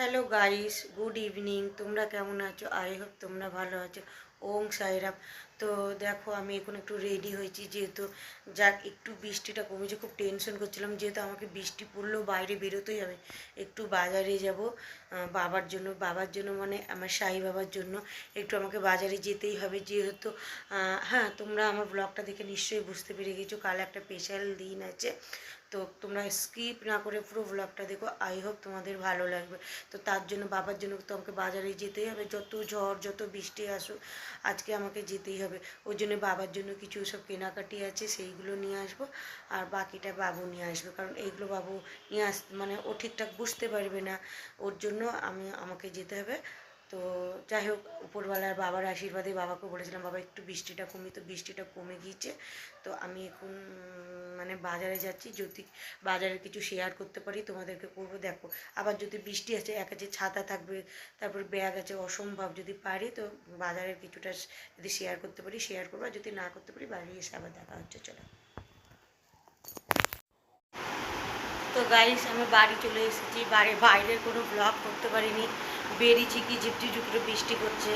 Hello guys, good evening. তোমরা কেমন আছো? আই হোপ তোমরা ভালো আছো। ওম সাইরাম। তো দেখো, আমি এখন একটু রেডি হয়েছি, যেহেতু যাক একটু বৃষ্টিটা কমেছে। খুব টেনশন করছিলাম, যেহেতু আমাকে বৃষ্টি পড়লেও বাইরে বেরোতেই হবে। একটু বাজারে যাব বাবার জন্য মানে আমার সাই বাবার জন্য একটু আমাকে বাজারে যেতেই হবে, যেহেতু হ্যাঁ, তোমরা আমার ব্লগটা দেখে নিশ্চয়ই বুঝতে পেরে গেছো কাল একটা স্পেশাল দিন আছে। তো তোমরা স্কিপ না করে পুরো ব্লগটা দেখো, আই হোপ তোমাদের ভালো লাগবে। তো তার জন্য বাবার জন্য তো আমাকে বাজারে যেতেই হবে, যত ঝড় যত বৃষ্টি আসুক আজকে আমাকে যেতেই হবে। ওই জন্য বাবার জন্য কিছু সব কেনাকাটি আছে, সেইগুলো নিয়ে আসবো। আর বাকিটা বাবু নিয়ে আসবে, কারণ এইগুলো বাবু নিয়ে মানে ও ঠিকঠাক বুঝতে পারবে না। ওর জন্য আমাকে যেতে হবে। তো যাই হোক, উপরওয়ালার বাবার আশীর্বাদে বাবাকে বলেছিলাম বাবা একটু বৃষ্টিটা কমি, তো বৃষ্টিটা কমে গিয়েছে। তো আমি এখন মানে বাজারে যাচ্ছি, যদি বাজারের কিছু শেয়ার করতে পারি তোমাদেরকে করবো। দেখো, আবার যদি বৃষ্টি আছে, এক আছে ছাতা থাকবে, তারপর ব্যাগ আছে, অসম্ভব। যদি পারি তো বাজারের কিছুটা যদি শেয়ার করতে পারি শেয়ার করবো, আর যদি না করতে পারি বাড়ি এসে আবার দেখা হচ্ছে। চলো। তো গাইস, আমি বাড়ি চলে এসেছি। বাইরের কোনো ব্লগ করতে পারিনি, বেরিয়েছি কি ঝিপঝিপ ঝুপড়ে বৃষ্টি করছে,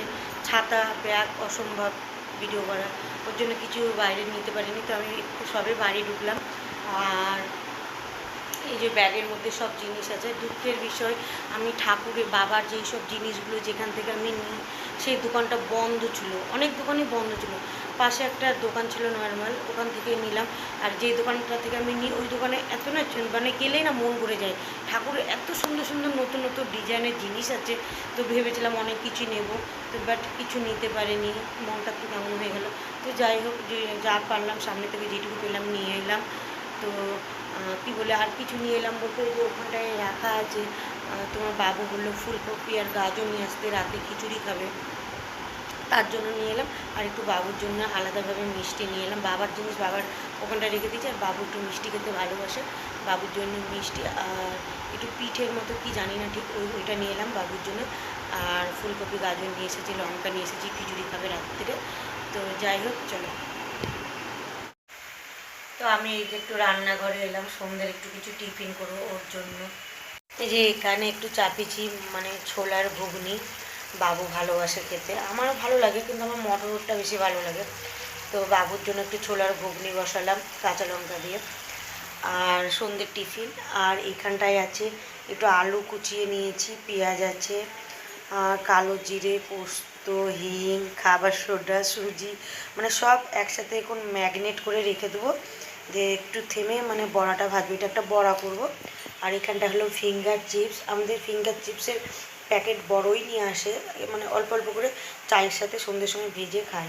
ছাতা ব্যাগ অসম্ভব ভিডিও করা, ওর জন্য কিছু বাইরে নিতে পারিনি। তো আমি একটু সবে বাড়ি ঢুকলাম। আর এই যে ব্যাগের মধ্যে সব জিনিস আছে। দুঃখের বিষয়, আমি ঠাকুরের বাবার যেই সব জিনিসগুলো যেখান থেকে আমি নিই, সেই দোকানটা বন্ধ ছিল, অনেক দোকানই বন্ধ ছিল। পাশে একটা দোকান ছিল নর্মাল, ওখান থেকে নিলাম। আর যেই দোকানটা থেকে আমি নিই ওই দোকানে এত না, মানে গেলেই না মন ভরে যায়। ঠাকুরের এত সুন্দর সুন্দর নতুন নতুন ডিজাইনের জিনিস আছে। তো ভেবেছিলাম অনেক কিছু নেব, তো বাট কিছু নিতে পারিনি, মনটা একটু কেমন হয়ে গেলো। তো যাই হোক, যে যা পারলাম সামনে থেকে যেটুকু পেলাম নিয়ে এলাম। তো কী বলে, আর কিছু নিয়ে এলাম বলতে, যে ওখানটায় রাখা আছে, তোমার বাবু বললো ফুলকপি আর গাজর নিয়ে আসতে, রাতে খিচুড়ি খাবে, তার জন্য নিয়ে এলাম। আর একটু বাবুর জন্য আলাদাভাবে মিষ্টি নিয়ে এলাম। বাবার জিনিস বাবার ওখানটা রেখে দিয়েছি, আর বাবু একটু মিষ্টি খেতে ভালোবাসে, বাবুর জন্য মিষ্টি আর একটু পিঠের মতো কি জানি না ঠিক, ওইটা নিয়ে এলাম বাবুর জন্য। আর ফুলকপি গাজর নিয়ে এসেছি, লঙ্কা নিয়ে এসেছি, খিচুড়ি খাবে রাত্রিরে। তো যাই হোক, চলো। তো আমি এই যে একটু রান্নাঘরে এলাম, সন্ধ্যের একটু কিছু টিফিন করবো ওর জন্য। এই যে এখানে একটু চাপিয়েছি, মানে ছোলার ঘুগনি, বাবু ভালোবাসে খেতে, আমারও ভালো লাগে, কিন্তু আমার মটরটা বেশি ভালো লাগে। তো বাবুর জন্য একটু ছোলার ঘুগনি বসালাম কাঁচা লঙ্কা দিয়ে। আর সন্ধ্যের টিফিন। আর এখানটায় আছে একটু আলু কুচিয়ে নিয়েছি, পেঁয়াজ আছে, কালো জিরে, পোস্ত, হিং, খাবার সোডা, সুজি, মানে সব একসাথে এখন ম্যাগনেট করে রেখে দেবো, যে একটু থেমে মানে বড়াটা ভাজবো, এটা একটা বড়া করব। আর এখানটা হলো ফিঙ্গার চিপস, আমাদের ফিঙ্গার চিপসের প্যাকেট বড়ই নিয়ে আসে, মানে অল্প অল্প করে চায়ের সাথে সন্ধ্যের সময় ভেজে খাই।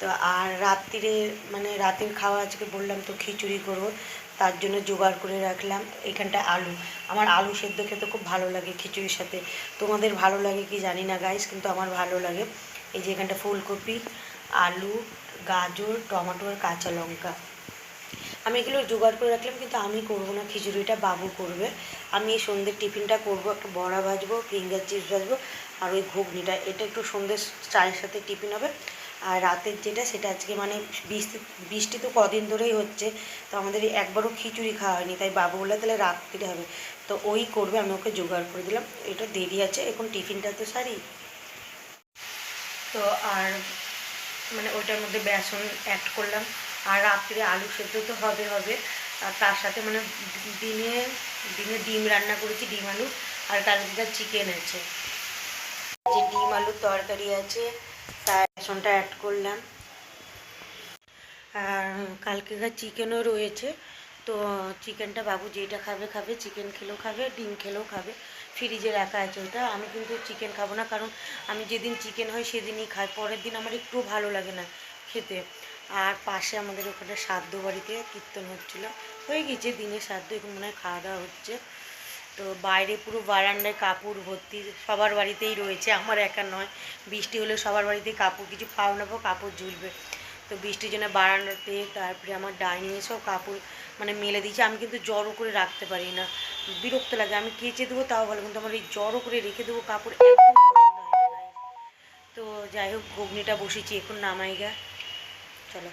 তো আর রাত্রিরে মানে রাতের খাওয়া আজকে বললাম তো খিচুড়ি করবো, তার জন্য জোগাড় করে রাখলাম। এখানটা আলু, আমার আলু সেদ্ধ খেতে খুব ভালো লাগে খিচুড়ির সাথে। তোমাদের ভালো লাগে কি জানি না গাইস, কিন্তু আমার ভালো লাগে। এই যে এখানটা ফুলকপি, আলু, গাজর, টমেটো আর কাঁচা লঙ্কা, আমি এগুলো জোগাড় করে রাখলাম, কিন্তু আমি করবো না, খিচুড়িটা বাবু করবে। আমি এই সন্ধ্যের টিফিনটা করবো, একটা বড়া ভাজবো, ফিঙ্গার চিপস ভাজবো, আর ওই ঘুগনিটা, এটা একটু সন্ধ্যের চায়ের সাথে টিফিন হবে। আর রাতের যেটা, সেটা আজকে মানে বৃষ্টি বৃষ্টি তো কদিন ধরেই হচ্ছে, তো আমাদের একবারও খিচুড়ি খাওয়া হয়নি, তাই বাবু বললে তাহলে রাত্রিরে হবে, তো ওই করবে, আমি ওকে জোগাড় করে দিলাম। এটা দেরি আছে, এখন টিফিনটা তো সারি। তো আর মানে ওইটার মধ্যে বেসন অ্যাড করলাম। আর রাত্রে আলু সেদ্ধ তো হবে হবে, আর তার সাথে মানে দিনে দিনে ডিম রান্না করেছি, ডিম আলু, আর কালকে চিকেন আছে, যে ডিম আলুর তরকারি আছে, তার বেসনটা অ্যাড করলাম। আর কালকেকার চিকেনও রয়েছে। তো চিকেনটা বাবু যেটা খাবে খাবে, চিকেন খেলেও খাবে, ডিম খেলেও খাবে, ফ্রিজে রাখা আছে ওটা। আমি কিন্তু চিকেন খাবো না, কারণ আমি যেদিন চিকেন হয় সেদিনই খাই, পরের দিন আমার একটু ভালো লাগে না খেতে। আর পাশে আমাদের ওখানে শ্রাদ্ধ বাড়িতে কীর্তন হচ্ছিলো, হয়ে গেছে দিনের শ্রাদ্ধ, এখন মনে হয় খাওয়া দাওয়া হচ্ছে। তো বাইরে পুরো বারান্দায় কাপড় ভর্তি, সবার বাড়িতেই রয়েছে, আমার একা নয়, বৃষ্টি হলে সবার বাড়িতেই কাপড়, কিছু পাও না পাও কাপড় ঝুলবে। তো বৃষ্টির জন্য বারান্দাতে, তারপরে আমার ডাইনিংয়ে সব কাপড় মানে মেলে দিয়েছি। আমি কিন্তু জড়ো করে রাখতে পারি না, বিরক্ত লাগে, আমি কেচে দেবো তাও ভালো, কিন্তু আমার এই জড়ো করে রেখে দেবো কাপড় একদম পছন্দ হয় না। তো যাই হোক, ঘুগনিটা বসেছি, এখন নামাই গা, চলো।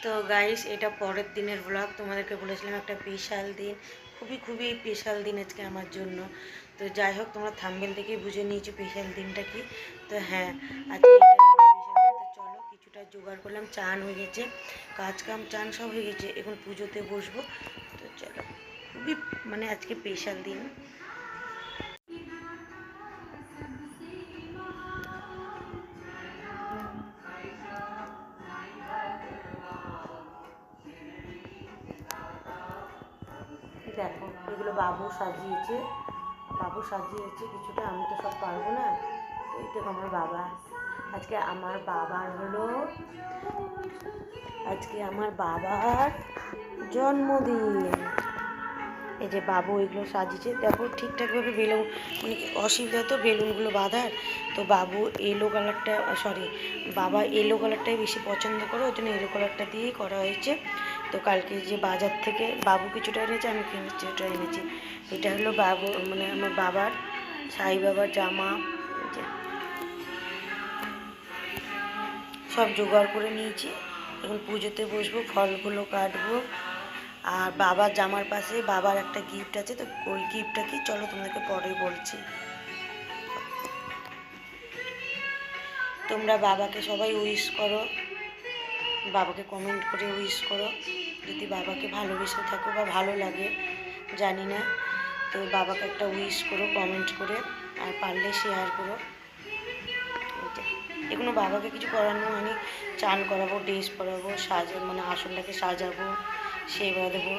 তো গাইস, এটা পরের দিনের ব্লগ, তোমাদেরকে বলেছিলাম একটা বিশাল দিন, খুবই খুবই স্পেশাল দিন আজকে আমার জন্য। তো যাই হোক, তোমরা থাম্বনেল থেকেই বুঝে নিয়েছো স্পেশাল দিনটা কি। তো হ্যাঁ, আজকে এটাই হলো স্পেশাল দিন। তো চলো, কিছুটা জোগাড় করলাম, চান হয়ে গেছে, কাজ কাম চান সব হয়ে গেছে, এখন পুজোতে বসবো। তো চলো, খুবই মানে আজকে স্পেশাল দিন। দেখো, এগুলো বাবু সাজিয়েছে কিছুটা, আমি তো সব পারবো না। এই দেখো আমার বাবা, আজকে আমার বাবার জন্মদিন। এই যে বাবু এগুলো সাজিয়েছে, দেখো ঠিকঠাকভাবে বেলুন, মানে অসুবিধা তো বেলুনগুলো বাঁধার। তো বাবু এলো কালারটা, বাবা এলো কালারটাই বেশি পছন্দ করে, ওই জন্য এলো কালারটা দিয়েই করা হয়েছে। তো কালকে যে বাজার থেকে বাবু কিছুটা এনেছে, আমি কিছুটা এনেছি। এটা হলো বাবু, মানে আমার বাবার, সাই বাবার জামা। সব জোগাড় করে নিয়েছি, এখন পুজোতে বসবো, ফলগুলো কাটবো। আর বাবার জামার পাশে বাবার একটা গিফট আছে, তো ওই গিফটটা কি চলো তোমাদেরকে পরে বলছি। তোমরা বাবাকে সবাই উইশ করো, বাবাকে কমেন্ট করে উইশ করো, যদি বাবাকে ভালোবেসে থাকো বা ভালো লাগে, জানি না। তো বাবাকে একটা উইশ করো কমেন্ট করে, আর পারলে শেয়ার করো। এখনো বাবাকে কিছু করানো হয়নি, চান করাবো, ড্রেস পরাবো, মানে আসনটাকে সাজাবো, সেবা দেবো।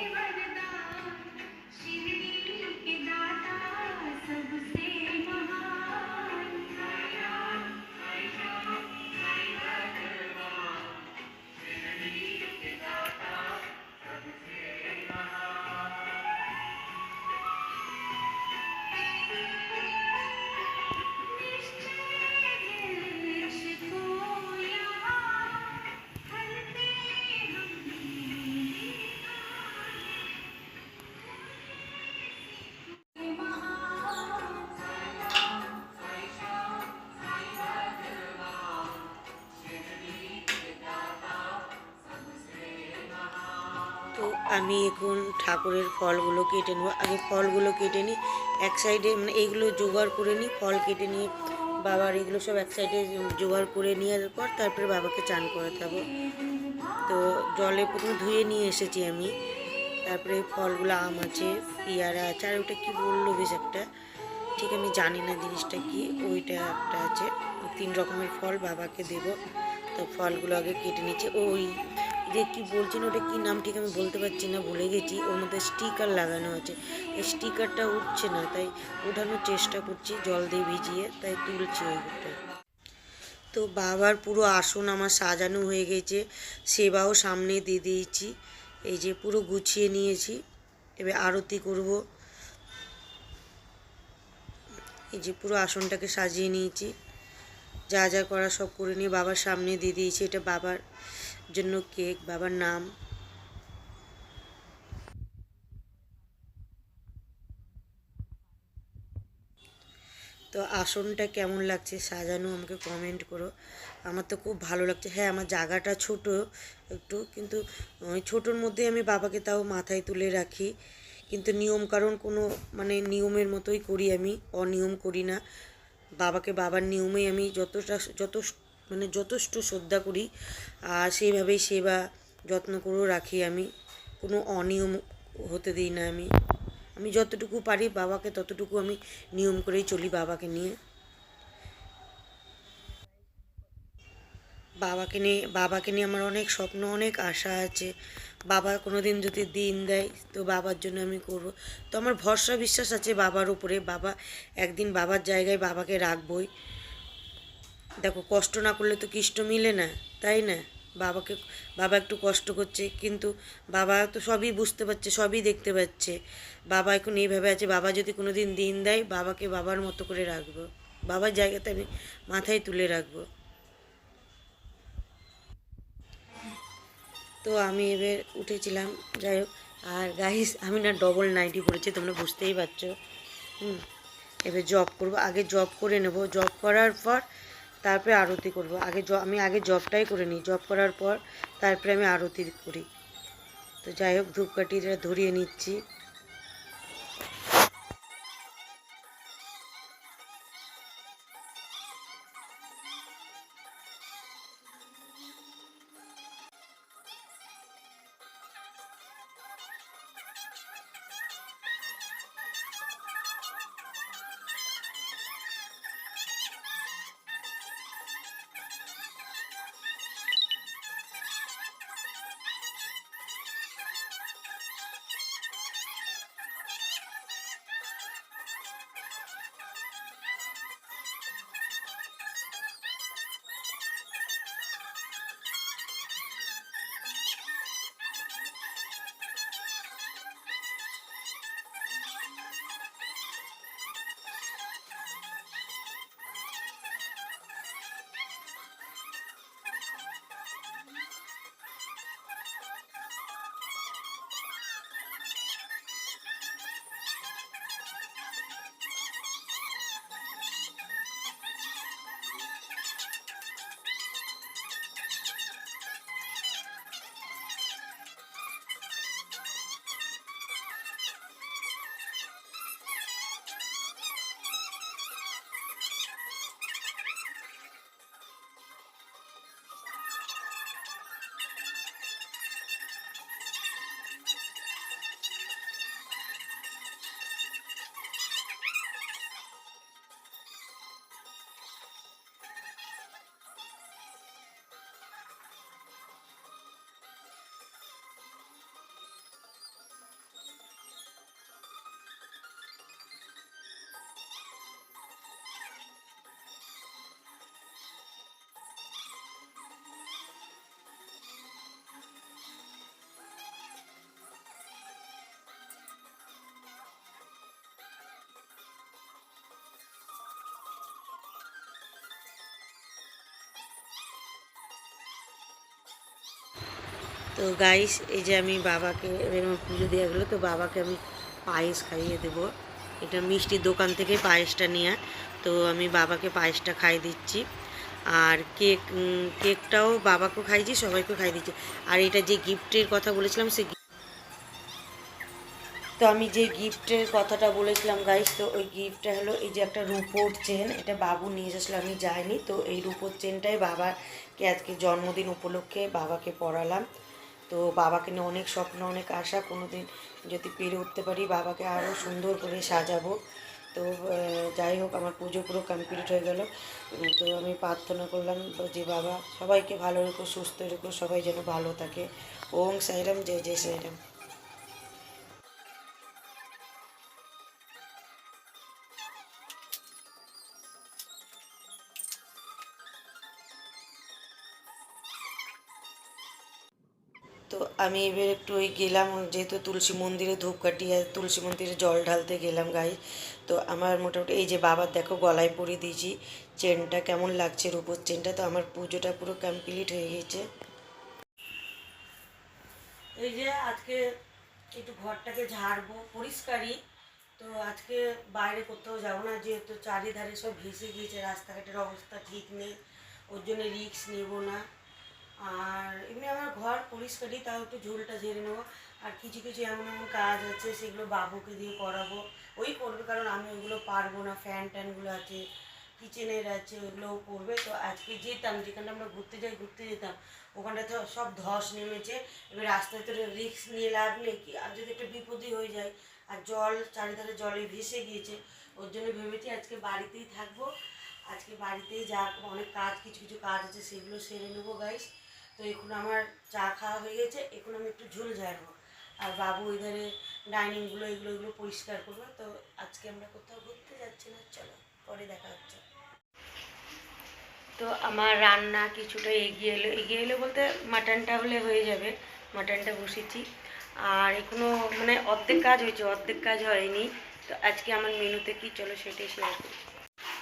তো আমি এখন ঠাকুরের ফলগুলো কেটে নেবো, আগে ফলগুলো কেটে নিই এক সাইডে, মানে এইগুলো জোগাড় করে নিই, ফল কেটে নিয়ে বাবার এগুলো সব এক সাইডে জোগাড় করে নেওয়ার পর তারপরে বাবাকে চান করাতে হবে। তো জলে প্রথমে ধুয়ে নিয়ে এসেছি আমি, তারপরে ফলগুলো আম আছে, পেয়ারা আছে, আর ওটা কী বললো বেশ একটা, ঠিক আমি জানি না জিনিসটা কি, ওইটা একটা আছে। 3 রকমের ফল বাবাকে দেব। তো ফলগুলো আগে কেটে নিচ্ছি। ওই যে কী বলছেন ওটা কী নাম ঠিক আমি বলতে পারছি না, ভুলে গেছি। ওর মধ্যে স্টিকার লাগানো আছে, এই স্টিকারটা উঠছে না, তাই ওঠানোর চেষ্টা করছি জল দিয়ে ভিজিয়ে, তাই তুলছি ওইটা। তো বাবার পুরো আসন আমার সাজানো হয়ে গেছে, সেবাও সামনে দিয়ে দিয়েছি, এই যে পুরো গুছিয়ে নিয়েছি। এবার আরতি করব, এই যে পুরো আসনটাকে সাজিয়ে নিয়েছি, যা যা করা সব করে নিয়ে বাবার সামনে দিয়ে দিয়েছি। এটা বাবার জন্য কেক, বাবার নাম। তো আসনটা কেমন লাগছে সাজানো আমাকে কমেন্ট করো, আমার তো খুব ভালো লাগছে। হ্যাঁ, আমার জায়গাটা ছোট একটু, কিন্তু ওই ছোটোর মধ্যে আমি বাবাকে তাও মাথায় তুলে রাখি, কিন্তু নিয়ম কারণ কোনো মানে নিয়মের মতোই করি, আমি অনিয়ম করি না। বাবাকে বাবার নিয়মেই আমি যথেষ্ট শ্রদ্ধা করি, আর সেইভাবেই সেবা যত্ন করেও রাখি। আমি কোনো অনিয়ম হতে দিই না। আমি যতটুকু পারি বাবাকে ততটুকু আমি নিয়ম করেই চলি বাবাকে নিয়ে। বাবাকে নিয়ে আমার অনেক স্বপ্ন, অনেক আশা আছে। বাবা কোনো দিন যদি দিন দেয় তো বাবার জন্য আমি করব। তো আমার ভরসা বিশ্বাস আছে বাবার উপরে, বাবা একদিন বাবার জায়গায় বাবাকে রাখবই। দেখো, কষ্ট না করলে তো কৃষ্ট মিলে না, তাই না? বাবা একটু কষ্ট করছে, কিন্তু বাবা তো সবই বুঝতে পারছে, সবই দেখতে পাচ্ছে। বাবা এখন এইভাবে আছে, বাবা যদি কোনো দিন দেয় বাবাকে বাবার মতো করে রাখবো, বাবার জায়গাতে আমি মাথায় তুলে রাখবো। তো আমি এবার উঠেছিলাম, যাই হোক। আর গাইস, আমি না ডবল নাইটি পরেছি, তোমরা বুঝতেই পারছো। এবার জব করব, আগে জব করে নেব, জব করার পর তারপরে আরতি করব। আমি আগে জবটাই করে নিই, জব করার পর তারপরে আমি আরতি করি। তো যাই হোক, ধূপকাঠিটা ধরিয়ে নিচ্ছি। তো গাইস, এই যে আমি বাবাকে এবার আমার পুজো দেওয়া গেলো, তো বাবাকে আমি পায়েস খাইয়ে দেবো। এটা মিষ্টির দোকান থেকে পায়েসটা নিয়ে, তো আমি বাবাকে পায়েসটা খাইয়ে দিচ্ছি। আর কেকটাও বাবাকেও খাইয়েছি, সবাইকেও খাইয়ে দিচ্ছি। আর এটা যে গিফটের কথা বলেছিলাম, তো আমি যে গিফটের কথাটা বলেছিলাম গাইস, তো ওই গিফটটা হলো এই যে একটা রূপোর চেন। এটা বাবু নিয়ে এসেছিলো, আমি যাইনি। তো এই রূপোর চেনটাই বাবাকে আজকে জন্মদিন উপলক্ষে বাবাকে পরালাম। তো বাবাকে নিয়ে অনেক স্বপ্ন, অনেক আশা, কোনো দিন যদি পেরে উঠতে পারি বাবাকে আরও সুন্দর করে সাজাবো। তো যাই হোক, আমার পুজো পুরো কমপ্লিট হয়ে গেল। তো আমি প্রার্থনা করলাম যে বাবা সবাইকে ভালো রেখো, সুস্থ রেখো, সবাই যেন ভালো থাকে। ওং সাইরাম, জয় জয় সাইরাম। তো আমি এবার একটু ওই গেলাম, যেহেতু তুলসী মন্দিরে ধূপকাঠি আর তুলসী মন্দিরে জল ঢালতে গেলাম গাই। তো আমার মোটামুটি এই যে বাবার দেখো গলায় পরিয়ে দিয়েছি চেনটা, কেমন লাগছে রূপোর চেনটা। তো আমার পুজোটা পুরো কমপ্লিট হয়ে গেছে। এই যে আজকে একটু ঘরটাকে ঝাড়বো, পরিষ্কারই। তো আজকে বাইরে কোথাও যাবো না, যেহেতু চারিধারে সব ভেসে গিয়েছে, রাস্তাঘাটের অবস্থা ঠিক নেই, ওর জন্য রিস্ক নেব না। আর এমনি আমার ঘর পরিষ্কারই, তাও একটু ঝোলটা ঝেড়ে নেবো। আর কিছু কিছু এমন এমন কাজ আছে, সেগুলো বাবুকে দিয়ে করাবো, ওই করবে, কারণ আমি ওইগুলো পারবো না। ফ্যান ট্যানগুলো আছে, কিচেনের আছে, ওইগুলোও করবে। তো আজকে যেতাম, যেখানে আমরা ঘুরতে যেতাম, ওখানটা তো সব ধস নেমেছে। এবার রাস্তায় তো রিস্ক নিয়ে লাভ নেই, কি আর যদি একটা বিপদই হয়ে যায়। আর জল চারিধারে জলে ভেসে গিয়েছে, ওর জন্য ভেবেছি আজকে বাড়িতেই থাকবো। আজকে বাড়িতেই যা অনেক কাজ, কিছু কিছু কাজ আছে, সেগুলো সেরে নেবো গাইস। তো এখন আমার চা খাওয়া হয়ে গেছে, এখন আমি একটু ঝুল ঝাড়বো। আর বাবু ওইধারে ডাইনিংগুলো এগুলো পরিষ্কার করবো। তো আজকে আমরা কোথাও ঘুরতে যাচ্ছি না, চলো পরে দেখা হচ্ছে। তো আমার রান্না কিছুটা এগিয়ে এলো বলতে মাটনটা হলে হয়ে যাবে। মাটনটা বসেছি, আর এখনও মানে অর্ধেক কাজ হয়েছে, অর্ধেক কাজ হয়নি। তো আজকে আমার মেনুতে কি, চলো সেটাই শেয়ার করি।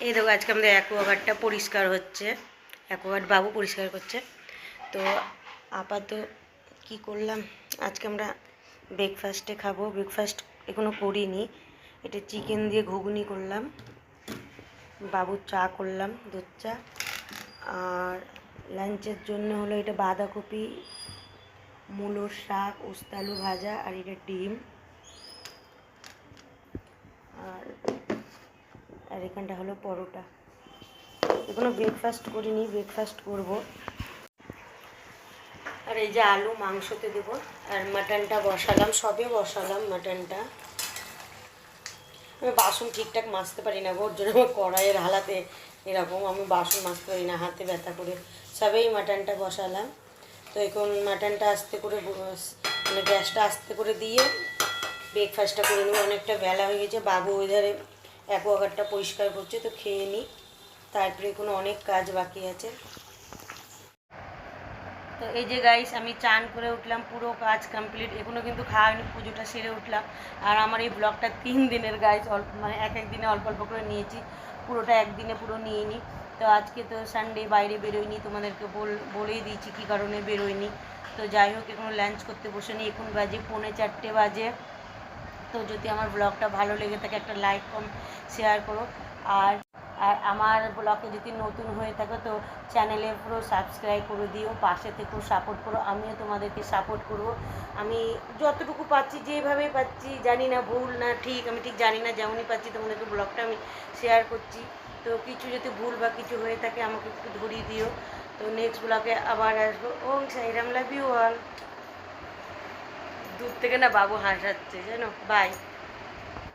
এই দেখো, আজকে আমাদের অ্যাকোয়াগার্ডটা পরিষ্কার হচ্ছে, অ্যাকোয়াগার্ড বাবু পরিষ্কার করছে। তো আপাতত কি করলাম, আজকে আমরা ব্রেকফাস্টে খাবো। ব্রেকফাস্ট এখনও করিনি, এটা চিকেন দিয়ে ঘুগনি করলাম, বাবুর চা করলাম, দুধ চা। আর লাঞ্চের জন্য হলো এটা বাঁধাকপি, মূলোর শাক, উস্তা আলু ভাজা, আর এটা ডিম। আর এখানটা হলো পরোটা। এখনো ব্রেকফাস্ট করিনি, ব্রেকফাস্ট করব। আর এই যে আলু মাংসতে দেবো, আর মাটনটা বসালাম, সবে বসালাম মাটনটা। আমি বাসন ঠিকঠাক মাজতে পারি না, ওর জন্য আমার কড়াইয়ের হালাতে এরকম, আমি বাসন মাজতে পারি না, হাতে ব্যথা করে। সবেই মাটনটা বসালাম। তো এখন মাটনটা আস্তে করে মানে গ্যাসটা আস্তে করে দিয়ে ব্রেকফাস্টটা করে নেবো। অনেকটা বেলা হয়ে গেছে, বাবু ওই ধারে অ্যাকোয়াগার্ডটা পরিষ্কার করছে, তো খেয়ে নিই, তারপরে কোনো অনেক কাজ বাকি আছে। তো এই যে গাইস, আমি চান করে উঠলাম, পুরো কাজ কমপ্লিট, এখনও কিন্তু খাওয়ানি, পুজোটা সেরে উঠলাম। আর আমার এই ব্লগটা 3 দিনের গাইস, মানে এক দিনে অল্প অল্প করে নিয়েছি, পুরোটা একদিনে পুরো নিয়ে নিই। তো আজকে তো সানডে, বাইরে বেরোয়নি, তোমাদেরকে বলেই দিয়েছি কী কারণে বেরোয়নি। তো যাই হোক, এখনও লাঞ্চ করতে বসেনি, এখন বাজে 3:45 বাজে। তো যদি আমার ব্লগটা ভালো লেগে থাকে, একটা লাইক শেয়ার করো। আর আর আমার ব্লগে যদি নতুন হয়ে থাকো, তো চ্যানেলে পুরো সাবস্ক্রাইব করে দিও, পাশে থেকেও সাপোর্ট করো, আমিও তোমাদেরকে সাপোর্ট করব। আমি যতটুকু পাচ্ছি, যেভাবে পাচ্ছি, জানি না ভুল না ঠিক, আমি ঠিক জানি না, যেমনই পাচ্ছি তোমাদেরকে ব্লগটা আমি শেয়ার করছি। তো কিছু যদি ভুল বা কিছু হয়ে থাকে, আমাকে একটু ধরিয়ে দিও। তো নেক্সট ব্লগে আবার আসবো। ওম সাইরাম, লাভ ইউ অল। দূর থেকে না বাবু হাসাচ্ছে, জানো। বাই।